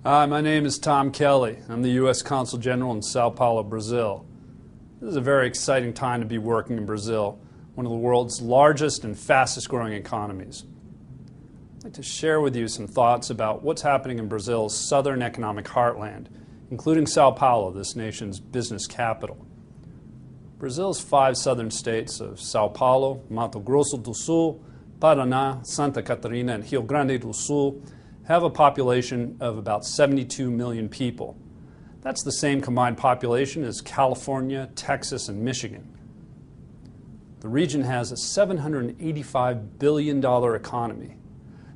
Hi, my name is Tom Kelly. I'm the U.S. Consul General in Sao Paulo, Brazil. This is a very exciting time to be working in Brazil, one of the world's largest and fastest growing economies. I'd like to share with you some thoughts about what's happening in Brazil's southern economic heartland, including Sao Paulo, this nation's business capital. Brazil's 5 southern states of Sao Paulo, Mato Grosso do Sul, Paraná, Santa Catarina, and Rio Grande do Sul have a population of about 72 million people. That's the same combined population as California, Texas, and Michigan. The region has a $785 billion economy.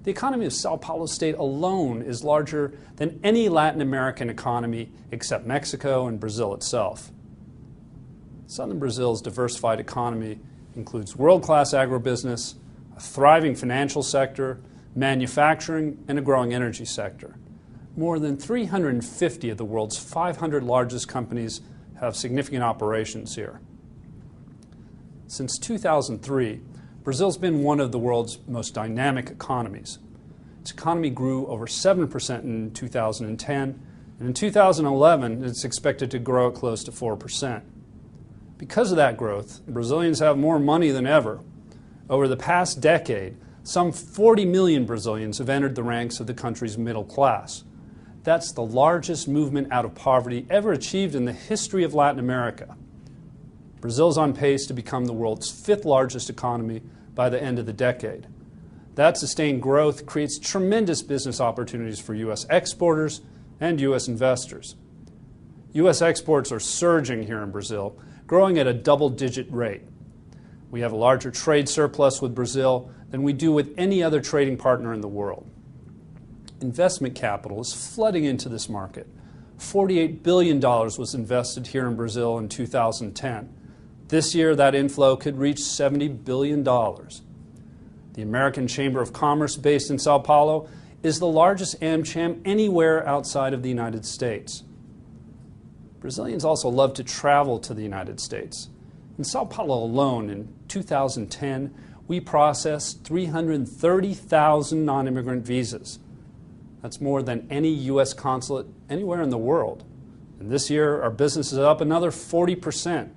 The economy of Sao Paulo state alone is larger than any Latin American economy except Mexico and Brazil itself. Southern Brazil's diversified economy includes world-class agribusiness, a thriving financial sector, manufacturing, and a growing energy sector. More than 350 of the world's 500 largest companies have significant operations here. Since 2003, Brazil's been one of the world's most dynamic economies. Its economy grew over 7% in 2010, and in 2011 it's expected to grow at close to 4%. Because of that growth, Brazilians have more money than ever. Over the past decade, some 40 million Brazilians have entered the ranks of the country's middle class. That's the largest movement out of poverty ever achieved in the history of Latin America. Brazil's on pace to become the world's 5th largest economy by the end of the decade. That sustained growth creates tremendous business opportunities for U.S. exporters and U.S. investors. U.S. exports are surging here in Brazil, growing at a double-digit rate. We have a larger trade surplus with Brazil than we do with any other trading partner in the world. Investment capital is flooding into this market. $48 billion was invested here in Brazil in 2010. This year, that inflow could reach $70 billion. The American Chamber of Commerce, based in Sao Paulo, is the largest AmCham anywhere outside of the United States. Brazilians also love to travel to the United States. In Sao Paulo alone, in 2010, we processed 330,000 non-immigrant visas. That's more than any U.S. consulate anywhere in the world. And this year, our business is up another 40%.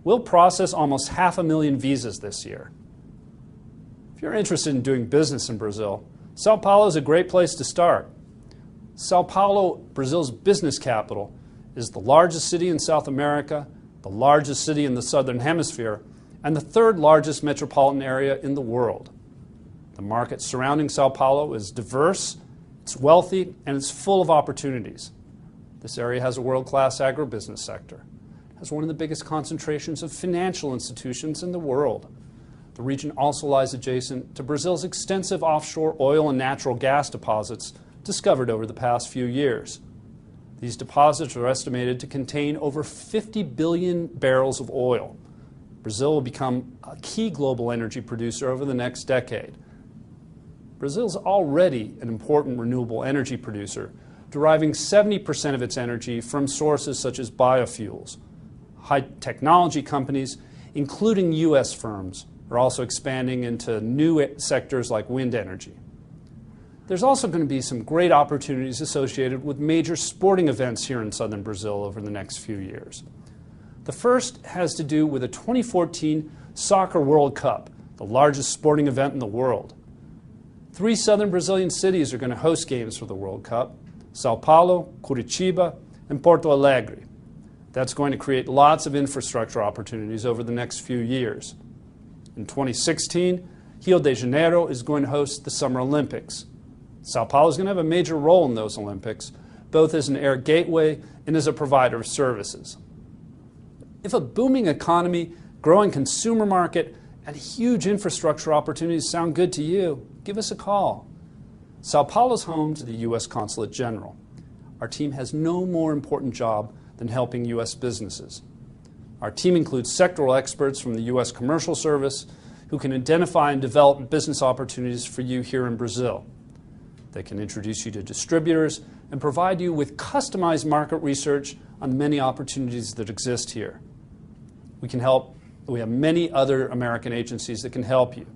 We'll process almost 500,000 visas this year. If you're interested in doing business in Brazil, Sao Paulo is a great place to start. Sao Paulo, Brazil's business capital, is the largest city in South America, the largest city in the Southern Hemisphere, and the 3rd largest metropolitan area in the world. The market surrounding Sao Paulo is diverse, it's wealthy, and it's full of opportunities. This area has a world-class agribusiness sector. It has one of the biggest concentrations of financial institutions in the world. The region also lies adjacent to Brazil's extensive offshore oil and natural gas deposits discovered over the past few years. These deposits are estimated to contain over 50 billion barrels of oil. Brazil will become a key global energy producer over the next decade. Brazil is already an important renewable energy producer, deriving 70% of its energy from sources such as biofuels. High technology companies, including U.S. firms, are also expanding into new sectors like wind energy. There's also going to be some great opportunities associated with major sporting events here in southern Brazil over the next few years. The first has to do with the 2014 Soccer World Cup, the largest sporting event in the world. 3 southern Brazilian cities are going to host games for the World Cup: Sao Paulo, Curitiba, and Porto Alegre. That's going to create lots of infrastructure opportunities over the next few years. In 2016, Rio de Janeiro is going to host the Summer Olympics. Sao Paulo is going to have a major role in those Olympics, both as an air gateway and as a provider of services. If a booming economy, growing consumer market, and huge infrastructure opportunities sound good to you, give us a call. Sao Paulo is home to the U.S. Consulate General. Our team has no more important job than helping U.S. businesses. Our team includes sectoral experts from the U.S. Commercial Service who can identify and develop business opportunities for you here in Brazil. They can introduce you to distributors and provide you with customized market research on many opportunities that exist here. We have many other American agencies that can help you.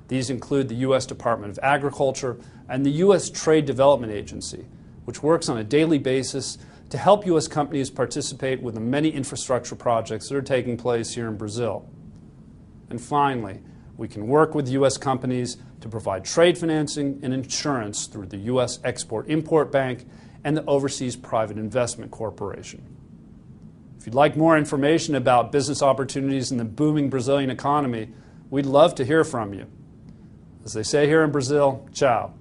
These include the U.S. Department of Agriculture and the U.S. Trade Development Agency, which works on a daily basis to help U.S. companies participate with the many infrastructure projects that are taking place here in Brazil. And finally, we can work with U.S. companies to provide trade financing and insurance through the U.S. Export-Import Bank and the Overseas Private Investment Corporation. If you'd like more information about business opportunities in the booming Brazilian economy, we'd love to hear from you. As they say here in Brazil, ciao.